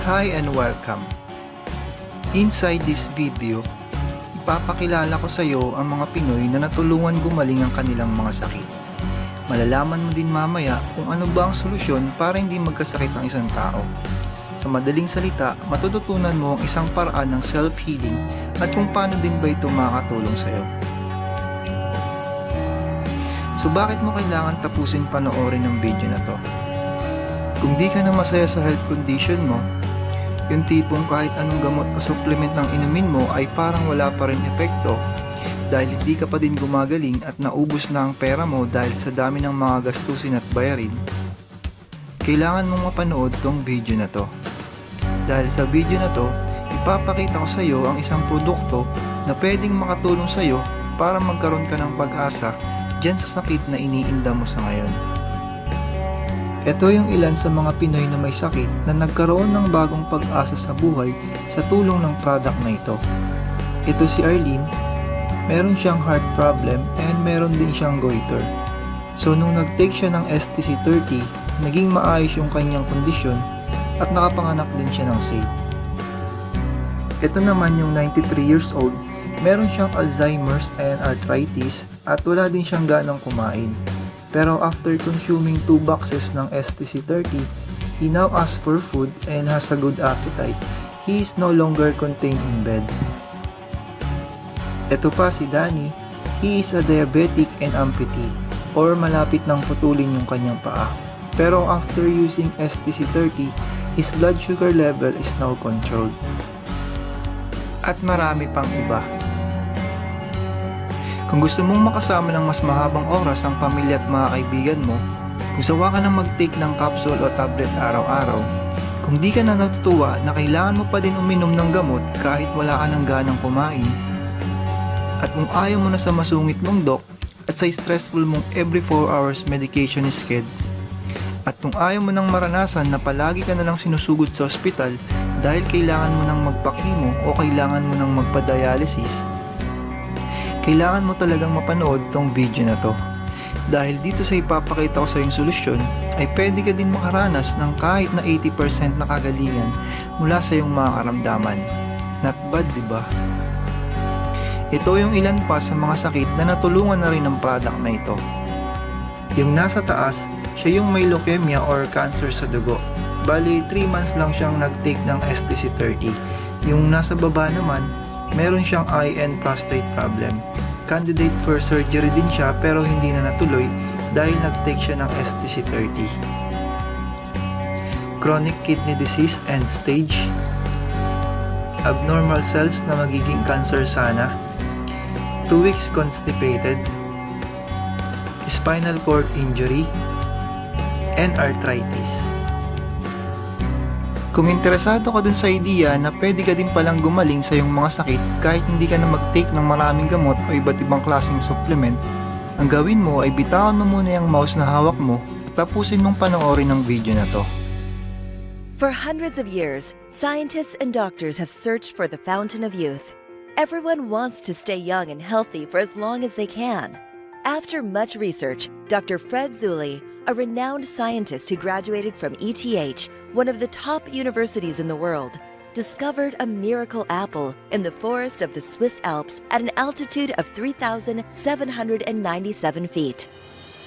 Hi and welcome! Inside this video, ipapakilala ko sa iyo ang mga Pinoy na natulungan gumaling ang kanilang mga sakit. Malalaman mo din mamaya kung ano ba ang solusyon para hindi magkasakit ang isang tao. Sa madaling salita, matututunan mo ang isang paraan ng self-healing at kung paano din ba ito makakatulong sa iyo. So bakit mo kailangan tapusin panoorin ng video na to? Kung di ka na masaya sa health condition mo, yung tipong kahit anong gamot o supplement ng inumin mo ay parang wala pa rin epekto dahil hindi ka pa din gumagaling at naubos na ang pera mo dahil sa dami ng mga gastusin at bayarin, kailangan mong mapanood tong video na to. Dahil sa video na to, ipapakita ko sa iyo ang isang produkto na pwedeng makatulong sa iyo para magkaroon ka ng pag-asa dyan sa sakit na iniinda mo sa ngayon. Ito yung ilan sa mga Pinoy na may sakit na nagkaroon ng bagong pag-asa sa buhay sa tulong ng product na ito. Ito si Arlene, meron siyang heart problem and meron din siyang goiter. So nung nag-take siya ng STC-30, naging maayos yung kanyang kondisyon at nakapanganak din siya ng safe. Ito naman yung 93 years old, meron siyang Alzheimer's and arthritis at wala din siyang ganang kumain. Pero after consuming 2 boxes ng STC-30, he now asks for food and has a good appetite. He is no longer contained in bed. Ito pa si Danny, he is a diabetic and amputee or malapit nang putulin yung kanyang paa. Pero after using STC-30, his blood sugar level is now controlled. At marami pang iba. Kung gusto mong makasama ng mas mahabang oras ang pamilya at mga kaibigan mo, kung sawa ka nang mag-take ng capsule o tablet araw-araw, kung di ka na natutuwa na kailangan mo pa din uminom ng gamot kahit wala ka ng ganang kumain, at kung ayaw mo na sa masungit mong doc at sa stressful mong every 4 hours medication is sked, at kung ayaw mo nang maranasan na palagi ka na lang sinusugod sa ospital dahil kailangan mo nang magpa-chemo o kailangan mo nang magpa-dialysis, kailangan mo talagang mapanood tong video na to. Dahil dito sa ipapakita ko sa yung solusyon, ay pwede ka din makaranas ng kahit na 80% na kagalingan mula sa iyong mga karamdaman. Not bad, diba? Ito yung ilan pa sa mga sakit na natulungan na rin ng product na ito. Yung nasa taas, siya yung may leukemia or cancer sa dugo. Bali, 3 months lang siyang nag-take ng STC-30. Yung nasa baba naman, meron siyang eye and prostate problem. Candidate for surgery din siya pero hindi na natuloy dahil nag-take siya ng STC-30. Chronic kidney disease end stage. Abnormal cells na magiging cancer sana. 2 weeks constipated. Spinal cord injury. And arthritis. Kung interesado ka dun sa idea na pwede ka din palang gumaling sa iyong mga sakit kahit hindi ka na mag-take ng maraming gamot o iba't ibang klaseng supplement, ang gawin mo ay bitawan mo muna yung mouse na hawak mo at tapusin mong panoorin ng video na to. For hundreds of years, scientists and doctors have searched for the fountain of youth. Everyone wants to stay young and healthy for as long as they can. After much research, Dr. Fred Zuli, a renowned scientist who graduated from ETH, one of the top universities in the world, discovered a miracle apple in the forest of the Swiss Alps at an altitude of 3,797 feet.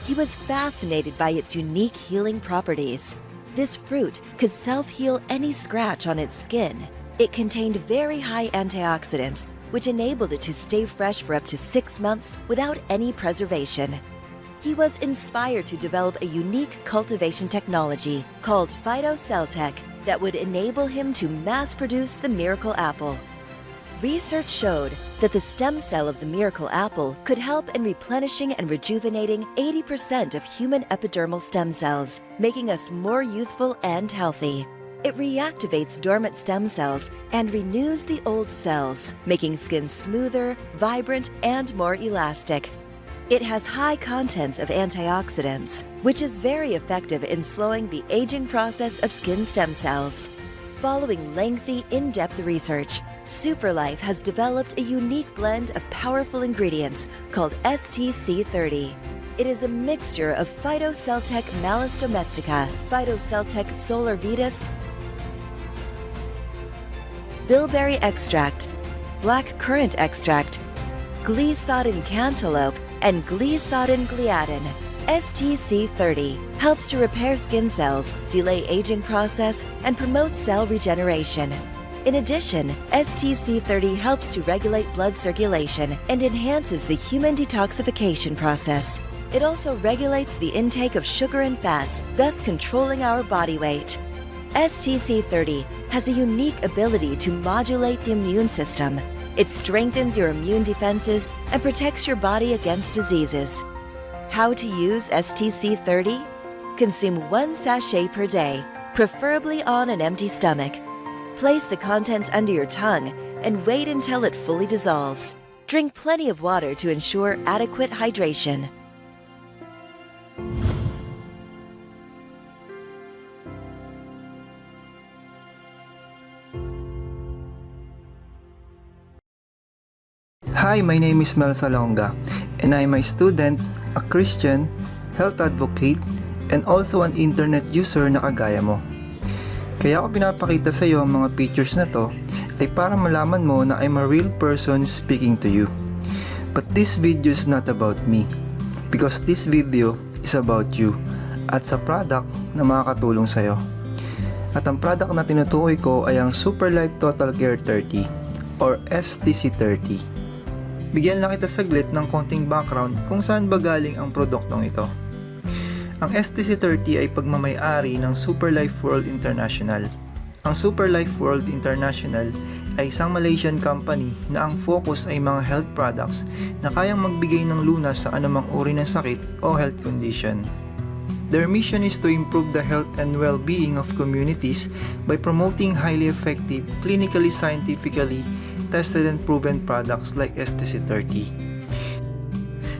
He was fascinated by its unique healing properties. This fruit could self-heal any scratch on its skin. It contained very high antioxidants, which enabled it to stay fresh for up to 6 months without any preservation. He was inspired to develop a unique cultivation technology called PhytoCellTech that would enable him to mass-produce the miracle apple. Research showed that the stem cell of the miracle apple could help in replenishing and rejuvenating 80% of human epidermal stem cells, making us more youthful and healthy. It reactivates dormant stem cells and renews the old cells, making skin smoother, vibrant, and more elastic. It has high contents of antioxidants, which is very effective in slowing the aging process of skin stem cells. Following lengthy, in-depth research, Superlife has developed a unique blend of powerful ingredients called STC-30. It is a mixture of PhytoCellTech Malus Domestica, PhytoCellTech Solar Vitis, bilberry extract, black currant extract, Glissadin cantaloupe, and Glissadin gliadin. STC30 helps to repair skin cells, delay aging process, and promote cell regeneration. In addition, STC30 helps to regulate blood circulation and enhances the human detoxification process. It also regulates the intake of sugar and fats, thus controlling our body weight. STC30 has a unique ability to modulate the immune system. It strengthens your immune defenses and protects your body against diseases. How to use STC30? Consume 1 sachet per day, preferably on an empty stomach. Place the contents under your tongue and wait until it fully dissolves. Drink plenty of water to ensure adequate hydration. Hi, my name is Mel Salonga, and I'm a student, a Christian, health advocate, and also an internet user na kagaya mo. Kaya ako pinapakita sa iyo ang mga pictures na to ay para malaman mo na I'm a real person speaking to you. But this video is not about me, because this video is about you at sa product na makakatulong sa iyo. At ang product na tinutukoy ko ay ang Superlife Total Care 30 or STC30. Bigyan lang kita saglit ng konting background kung saan ba galing ang produktong ito. Ang STC30 ay pagmamay-ari ng Superlife World International. Ang Superlife World International ay isang Malaysian company na ang focus ay mga health products na kayang magbigay ng lunas sa anumang uri ng sakit o health condition. Their mission is to improve the health and well-being of communities by promoting highly effective, clinically scientifically tested and proven products like STC30.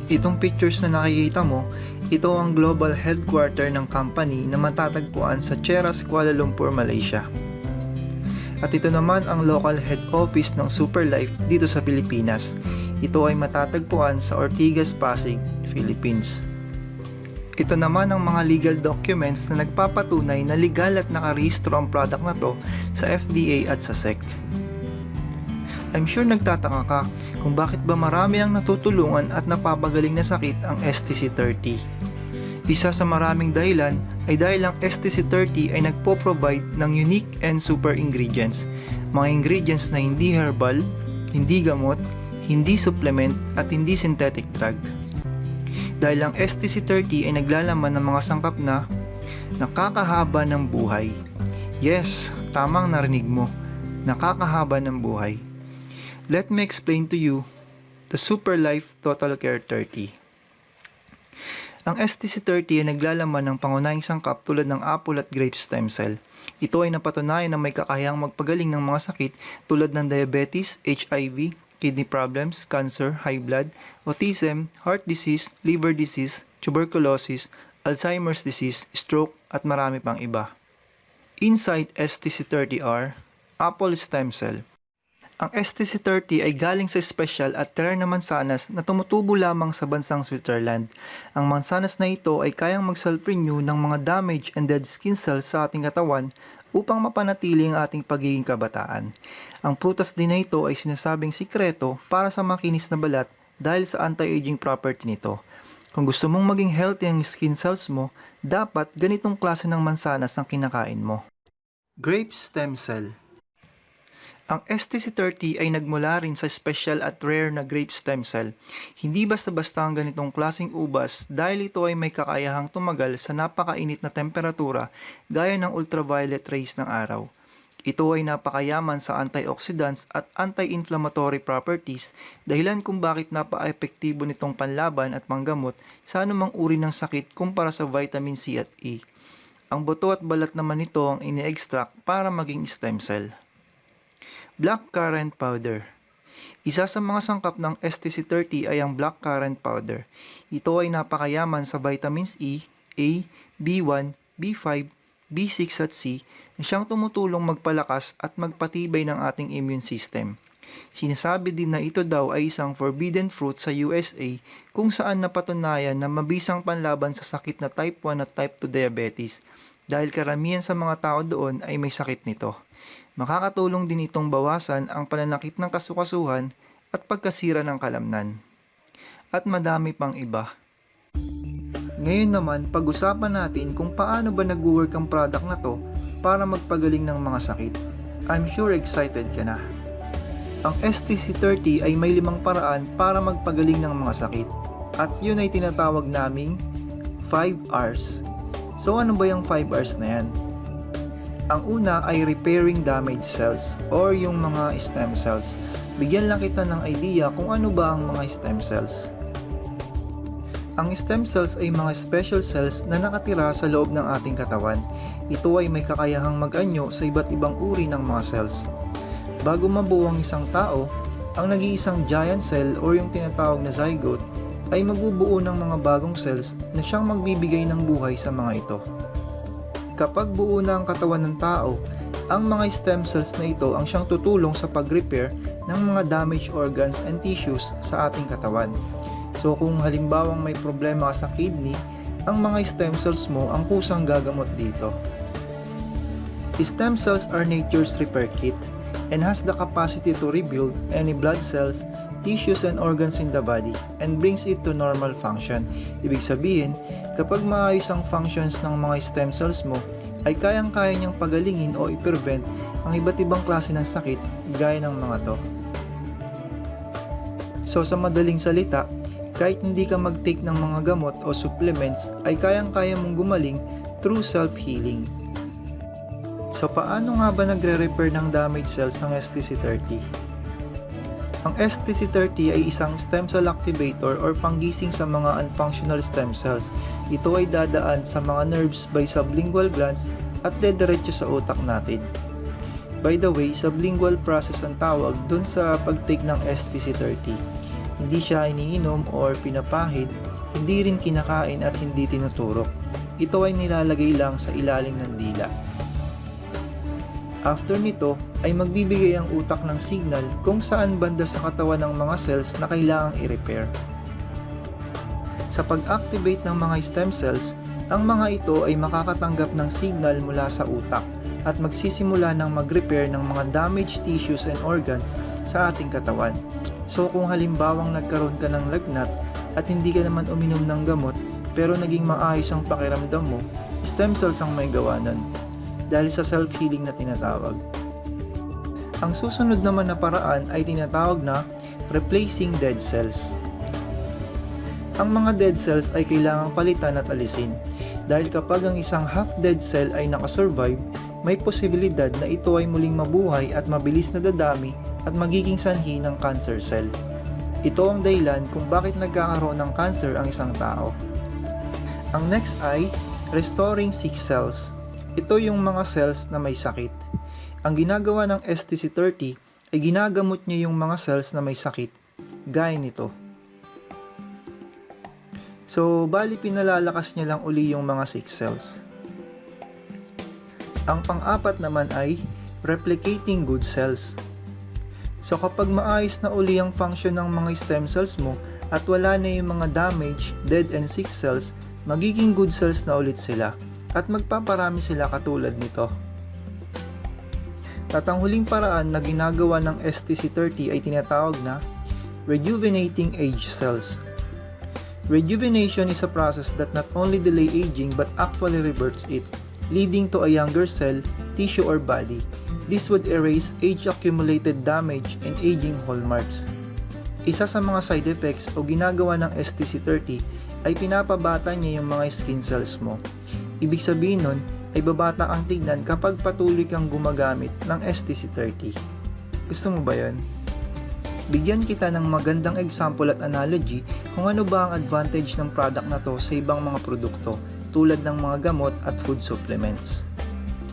Itong pictures na nakikita mo, ito ang global headquarter ng company na matatagpuan sa Cheras, Kuala Lumpur, Malaysia. At ito naman ang local head office ng Superlife dito sa Pilipinas. Ito ay matatagpuan sa Ortigas, Pasig, Philippines. Ito naman ang mga legal documents na nagpapatunay na legal at nakarehistro ang product na to sa FDA at sa SEC. I'm sure nagtataka ka kung bakit ba marami ang natutulungan at napapagaling na sakit ang STC30. Isa sa maraming dahilan ay dahil ang STC30 ay nagpo-provide ng unique and super ingredients. Mga ingredients na hindi herbal, hindi gamot, hindi supplement at hindi synthetic drug. Dahil ang STC30 ay naglalaman ng mga sangkap na nakakahaba ng buhay. Yes, tamang narinig mo, nakakahaba ng buhay. Let me explain to you the Superlife Total Care 30. Ang STC30 ay naglalaman ng pangunahing sangkap tulad ng apple at grape stem cell. Ito ay napatunayan na may kakayahang magpagaling ng mga sakit tulad ng diabetes, HIV, kidney problems, cancer, high blood, autism, heart disease, liver disease, tuberculosis, Alzheimer's disease, stroke, at marami pang iba. Inside STC30 are apple stem cell. Ang STC30 ay galing sa special at rare na mansanas na tumutubo lamang sa bansang Switzerland. Ang mansanas na ito ay kayang mag-self-renew ng mga damaged and dead skin cells sa ating katawan upang mapanatili ang ating pagiging kabataan. Ang prutas din na ito ay sinasabing sikreto para sa makinis na balat dahil sa anti-aging property nito. Kung gusto mong maging healthy ang skin cells mo, dapat ganitong klase ng mansanas ang kinakain mo. Grape stem cell. Ang STC30 ay nagmula rin sa special at rare na grape stem cell. Hindi basta-basta ang ganitong klaseng ubas dahil ito ay may kakayahang tumagal sa napakainit na temperatura gaya ng ultraviolet rays ng araw. Ito ay napakayaman sa antioxidants at anti-inflammatory properties, dahilan kung bakit napaka-epektibo nitong panlaban at panggamot sa anumang uri ng sakit kumpara sa vitamin C at E. Ang buto at balat naman nito ang ini-extract para maging stem cell. Blackcurrant powder. Isa sa mga sangkap ng STC30 ay ang blackcurrant powder. Ito ay napakayaman sa vitamins E, A, B1, B5, B6 at C na siyang tumutulong magpalakas at magpatibay ng ating immune system. Sinasabi din na ito daw ay isang forbidden fruit sa USA kung saan napatunayan na mabisang panlaban sa sakit na type 1 at type 2 diabetes. dahil karamihan sa mga tao doon ay may sakit nito. Makakatulong din itong bawasan ang pananakit ng kasukasuhan at pagkasira ng kalamnan. At madami pang iba. Ngayon naman, pag-usapan natin kung paano ba nag-work ang product na to para magpagaling ng mga sakit. I'm sure excited ka na. Ang STC30 ay may 5 paraan para magpagaling ng mga sakit. At yun ay tinatawag naming 5 R's. So ano ba yung 5 R's na yan? Ang una ay repairing damaged cells or yung mga stem cells. Bigyan lang kita ng idea kung ano ba ang mga stem cells. Ang stem cells ay mga special cells na nakatira sa loob ng ating katawan. Ito ay may kakayahang mag-anyo sa iba't ibang uri ng mga cells. Bago mabuo ang isang tao, ang nag-iisang giant cell o yung tinatawag na zygote ay magbubuo ng mga bagong cells na siyang magbibigay ng buhay sa mga ito. Kapag buo na ang katawan ng tao, ang mga stem cells na ito ang siyang tutulong sa pag-repair ng mga damaged organs and tissues sa ating katawan. So kung halimbawang may problema ka sa kidney, ang mga stem cells mo ang kusang gagamot dito. Stem cells are nature's repair kit and has the capacity to rebuild any blood cells, tissues and organs in the body and brings it to normal function. Ibig sabihin, kapag maayos ang functions ng mga stem cells mo, ay kayang-kaya niyang pagalingin o i-prevent ang iba't ibang klase ng sakit gaya ng mga to. So sa madaling salita, kahit hindi ka mag-take ng mga gamot o supplements, ay kayang-kaya mong gumaling through self-healing. So paano nga ba nagre-repair ng damaged cells ang STC30? Ang STC30 ay isang stem cell activator or panggising sa mga unfunctional stem cells. Ito ay dadaan sa mga nerves by sublingual glands at dediretso sa utak natin. By the way, sublingual process ang tawag dun sa pag-take ng STC30. Hindi siya iniinom or pinapahid, hindi rin kinakain at hindi tinuturok. Ito ay nilalagay lang sa ilalim ng dila. After nito, ay magbibigay ang utak ng signal kung saan banda sa katawan ng mga cells na kailangang i-repair. Sa pag-activate ng mga stem cells, ang mga ito ay makakatanggap ng signal mula sa utak at magsisimula ng mag-repair ng mga damaged tissues and organs sa ating katawan. So kung halimbawang nagkaroon ka ng lagnat at hindi ka naman uminom ng gamot pero naging maayos ang pakiramdam mo, stem cells ang may gawa nun, dahil sa self-healing na tinatawag. Ang susunod naman na paraan ay tinatawag na replacing dead cells. Ang mga dead cells ay kailangang palitan at alisin, dahil kapag ang isang half-dead cell ay nakasurvive, may posibilidad na ito ay muling mabuhay at mabilis na dadami at magiging sanhi ng cancer cell. Ito ang dahilan kung bakit nagkakaroon ng cancer ang isang tao. Ang next ay restoring sick cells. Ito yung mga cells na may sakit. Ang ginagawa ng STC30 ay ginagamot niya yung mga cells na may sakit, gaya nito. So, bali pinalalakas niya lang uli yung mga sick cells. Ang pang-apat naman ay replicating good cells. So kapag maayos na uli ang function ng mga stem cells mo at wala na yung mga damaged, dead and sick cells, magiging good cells na ulit sila at magpaparami sila katulad nito. At ang huling paraan na ginagawa ng STC30 ay tinatawag na rejuvenating age cells. Rejuvenation is a process that not only delay aging but actually reverts it, leading to a younger cell, tissue or body. This would erase age-accumulated damage and aging hallmarks. Isa sa mga side effects o ginagawa ng STC30 ay pinapabata niya yung mga skin cells mo. Ibig sabihin nun ay babata ang tignan kapag patuloy kang gumagamit ng STC30. Gusto mo ba yun? Bigyan kita ng magandang example at analogy kung ano ba ang advantage ng product na to sa ibang mga produkto tulad ng mga gamot at food supplements.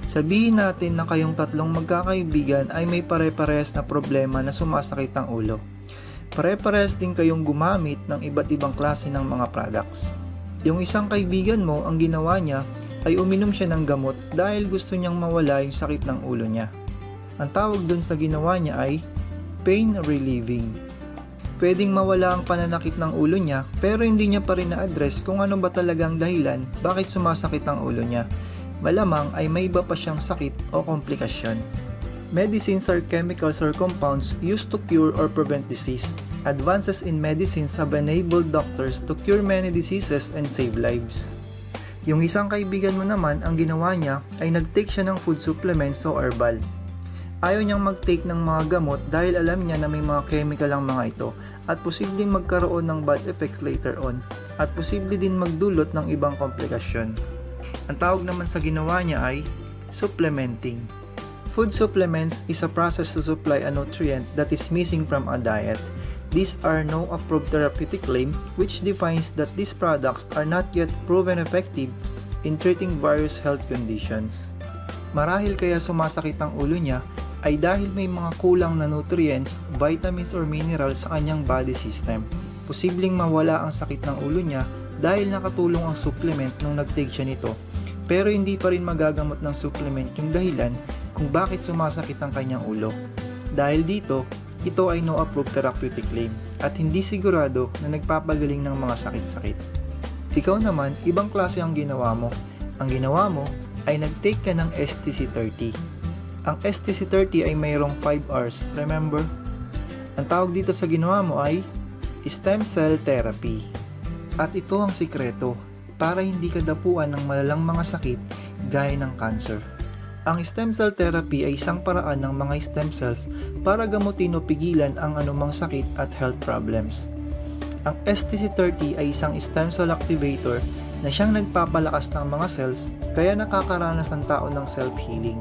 Sabihin natin na kayong tatlong magkakaibigan ay may pare-parehas na problema na sumasakit ang ulo. Pare-parehas din kayong gumamit ng iba't ibang klase ng mga products. Yung isang kaibigan mo, ang ginawa niya ay uminom siya ng gamot dahil gusto niyang mawala yung sakit ng ulo niya. Ang tawag dun sa ginawa niya ay pain relieving. Pwedeng mawala ang pananakit ng ulo niya pero hindi niya pa rin na-address kung ano ba talagang dahilan bakit sumasakit ang ulo niya. malamang ay may iba pa siyang sakit o komplikasyon. Medicines are chemicals or compounds used to cure or prevent disease. Advances in medicines have enabled doctors to cure many diseases and save lives. Yung isang kaibigan mo naman, ang ginawa niya ay nag-take siya ng food supplements o herbal. Ayaw niyang mag-take ng mga gamot dahil alam niya na may mga chemical ang mga ito at posibleng magkaroon ng bad effects later on at posible din magdulot ng ibang komplikasyon. Ang tawag naman sa ginawa niya ay supplementing. Food supplements is a process to supply a nutrient that is missing from a diet. These are no approved therapeutic claim, which defines that these products are not yet proven effective in treating various health conditions. Marahil kaya sumasakit ang ulo niya ay dahil may mga kulang na nutrients, vitamins or minerals sa kanyang body system. Posibleng mawala ang sakit ng ulo niya dahil nakatulong ang supplement nung nag-take siya nito. Pero hindi pa rin magagamot ng supplement yung dahilan kung bakit sumasakit ang kanyang ulo. Dahil dito, ito ay no approved therapeutic claim at hindi sigurado na nagpapagaling ng mga sakit-sakit. Ikaw naman, ibang klase ang ginawa mo. Ang ginawa mo ay nag-take ka ng STC30. Ang STC30 ay mayroong 5 R's, remember? Ang tawag dito sa ginawa mo ay stem cell therapy. At ito ang sikreto para hindi ka dapuan ng malalang mga sakit gaya ng cancer. Ang stem cell therapy ay isang paraan ng mga stem cells para gamutin o pigilan ang anumang sakit at health problems. Ang STC30 ay isang stem cell activator na siyang nagpapalakas ng mga cells kaya nakakaranas ang tao ng self-healing.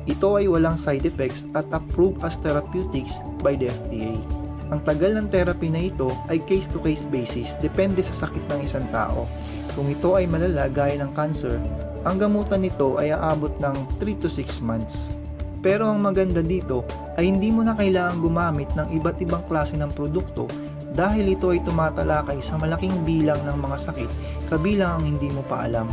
Ito ay walang side effects at approved as therapeutics by the FDA. Ang tagal ng therapy na ito ay case-to-case basis, depende sa sakit ng isang tao. Kung ito ay malala gaya ng cancer, ang gamutan nito ay aabot ng 3 to 6 months. Pero ang maganda dito ay hindi mo na kailangang gumamit ng iba't ibang klase ng produkto dahil ito ay tumatalakay sa malaking bilang ng mga sakit kabilang ang hindi mo pa alam.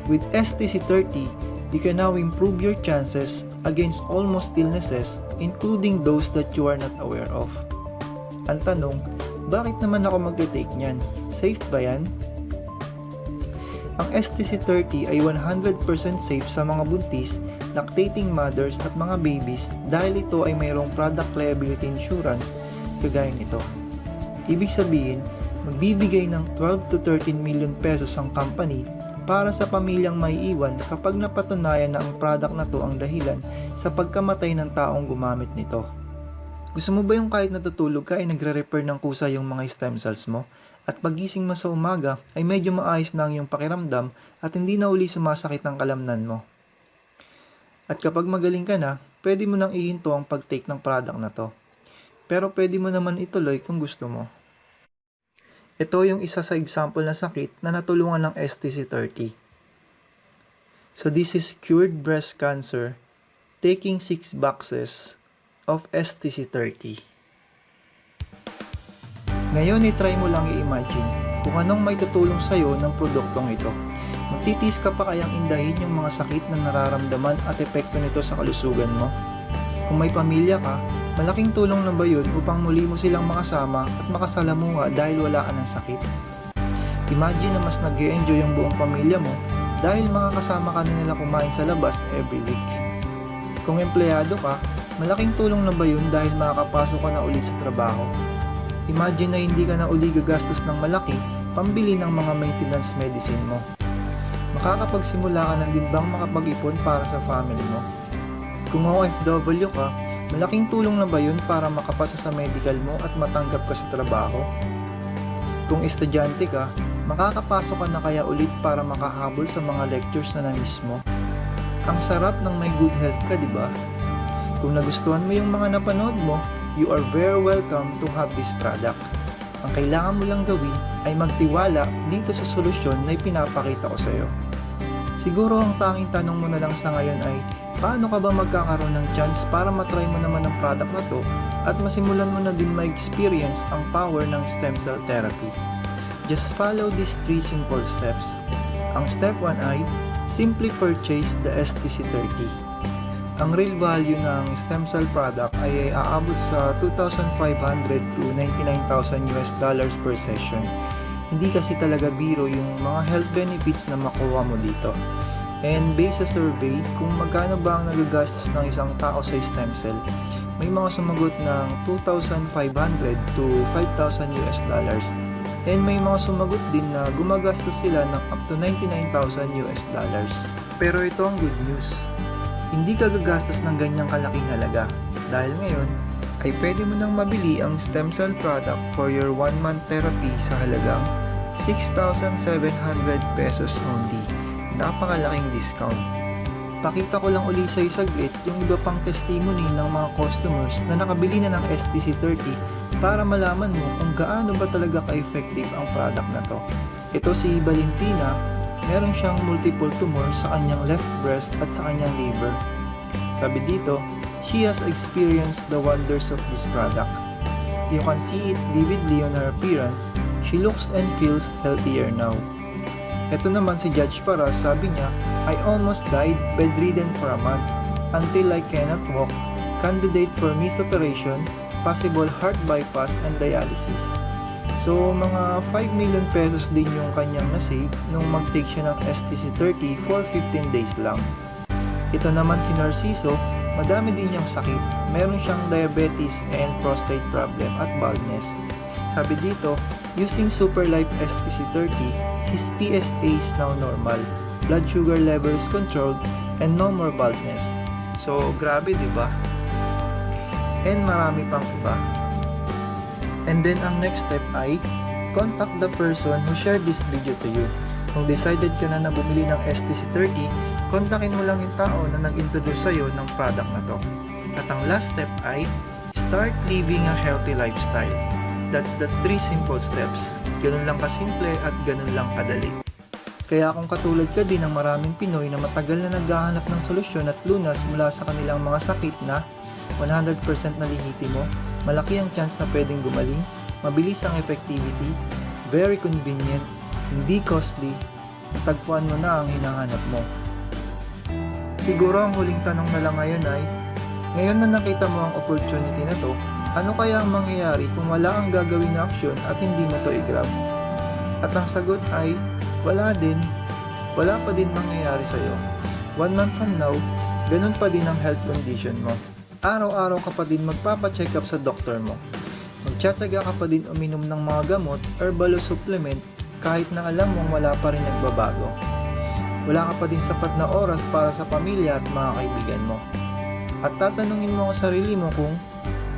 With STC30, you can now improve your chances against almost illnesses including those that you are not aware of. Ang tanong, bakit naman ako mag-take niyan? Safe ba yan? Ang STC30 ay 100% safe sa mga buntis, lactating mothers at mga babies dahil ito ay mayroong product liability insurance kagaya nito. Ibig sabihin, magbibigay ng 12 to 13 million pesos ang company para sa pamilyang maiiwan kapag napatunayan na ang product na to ang dahilan sa pagkamatay ng taong gumamit nito. Gusto mo ba yung kahit natutulog ka ay nagre-repair ng kusa yung mga stem cells mo at pagising mo sa umaga ay medyo maayos na ang iyong pakiramdam at hindi na uli sumasakit ang kalamnan mo? At kapag magaling ka na, pwede mo nang ihinto ang pag-take ng product na to. Pero pwede mo naman ituloy kung gusto mo. Ito yung isa sa example na sakit na natulungan ng STC30. So this is cured breast cancer taking 6 boxes of STC30. Ngayon i-try mo lang i-imagine kung anong may tutulong sa'yo ng produktong ito. Magtitiis ka pa kayang indahin yung mga sakit na nararamdaman at epekto nito sa kalusugan mo? Kung may pamilya ka, malaking tulong na ba yun upang muli mo silang makasama at makasalamuha dahil wala ka ng sakit? Imagine na mas nag-e-enjoy yung buong pamilya mo dahil makakasama ka na nila kumain sa labas every week. Kung empleyado ka, malaking tulong na ba yun dahil makakapasok ka na uli sa trabaho? Imagine na hindi ka na uli gagastos ng malaki pambili ng mga maintenance medicine mo. Makakapagsimula ka na din bang makapag-ipon para sa family mo? Kung OFW ka, malaking tulong na ba yun para makapasa sa medical mo at matanggap ka sa trabaho? Kung estudyante ka, makakapasok ka na kaya ulit para makahabol sa mga lectures na na-miss mo? Ang sarap ng may good health ka, di ba? Kung nagustuhan mo yung mga napanood mo, you are very welcome to have this product. Ang kailangan mo lang gawin ay magtiwala dito sa solusyon na ipinapakita ko sa iyo. Siguro ang tanging tanong mo na lang sa ngayon ay, paano ka ba magkakaroon ng chance para matry mo naman ang product na to at masimulan mo na din ma-experience ang power ng stem cell therapy? Just follow these 3 simple steps. Ang step 1 ay, simply purchase the STC30. Ang real value ng stem cell product ay aabot sa $2,500 to $99,000 per session. Hindi kasi talaga biro yung mga health benefits na makuha mo dito. And based sa survey, kung magkano ba ang nagagastos ng isang tao sa stem cell, may mga sumagot ng 2,500 to 5,000 US dollars. And may mga sumagot din na gumagastos sila ng up to 99,000 US dollars. Pero ito ang good news. Hindi ka gagastos ng ganyang kalaking halaga. Dahil ngayon, ay pwede mo nang mabili ang stem cell product for your 1-month therapy sa halagang 6,700 pesos only. Napakalaking discount. Pakita ko lang uli sa saglit yung iba pang testimony ng mga customers na nakabili na ng STC30 para malaman mo kung gaano ba talaga ka-effective ang product na to. Ito si Valentina, meron siyang multiple tumor sa kanyang left breast at sa kanyang liver. Sabi dito, she has experienced the wonders of this product. You can see it vividly on her appearance. She looks and feels healthier now. Ito naman si Judge Paras, sabi niya, I almost died bedridden for a month until I cannot walk, candidate for missed operation, possible heart bypass and dialysis. So mga 5 million pesos din yung kanyang nasave nung mag-take siya ng STC30 for 15 days lang. Ito naman si Narciso, madami din niyang sakit. Meron siyang diabetes and prostate problem at baldness. Sabi dito, using Superlife STC30, his PSA is now normal, blood sugar levels controlled, and no more baldness. So, grabe, di ba? And marami pang iba. And then, ang next step ay, contact the person who shared this video to you. Kung decided ka na bumili ng STC30, kontakin mo lang yung tao na nag-introduce sa'yo ng product na to. At ang last step ay, start living a healthy lifestyle. That's the 3 simple steps. Ganun lang kasimple at ganun lang kadali. Kaya kung katulad ka din ng maraming Pinoy na matagal na naghahanap ng solusyon at lunas mula sa kanilang mga sakit na 100% nalilitimo, malaki ang chance na pwedeng gumaling, mabilis ang effectivity, very convenient, hindi costly, tagpuan mo na ang hinahanap mo. Siguro ang huling tanong na lang ngayon ay, ngayon na nakita mo ang opportunity na to, ano kaya ang mangyayari kung wala ang gagawin na aksyon at hindi mo to i-grab? At ang sagot ay, wala din. Wala pa din mangyayari sa'yo. 1 month from now, ganun pa din ang health condition mo. Araw-araw ka pa din magpapacheck up sa doktor mo. Magtsatsaga ka pa din uminom ng mga gamot, herbal o supplement kahit na alam mong wala pa rin nagbabago. Wala ka pa din sapat na oras para sa pamilya at mga kaibigan mo. At tatanungin mo ang sarili mo kung,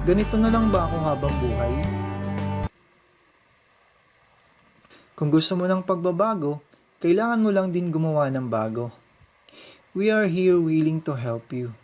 ganito na lang ba ako habang buhay? Kung gusto mo ng pagbabago, kailangan mo lang din gumawa ng bago. We are here willing to help you.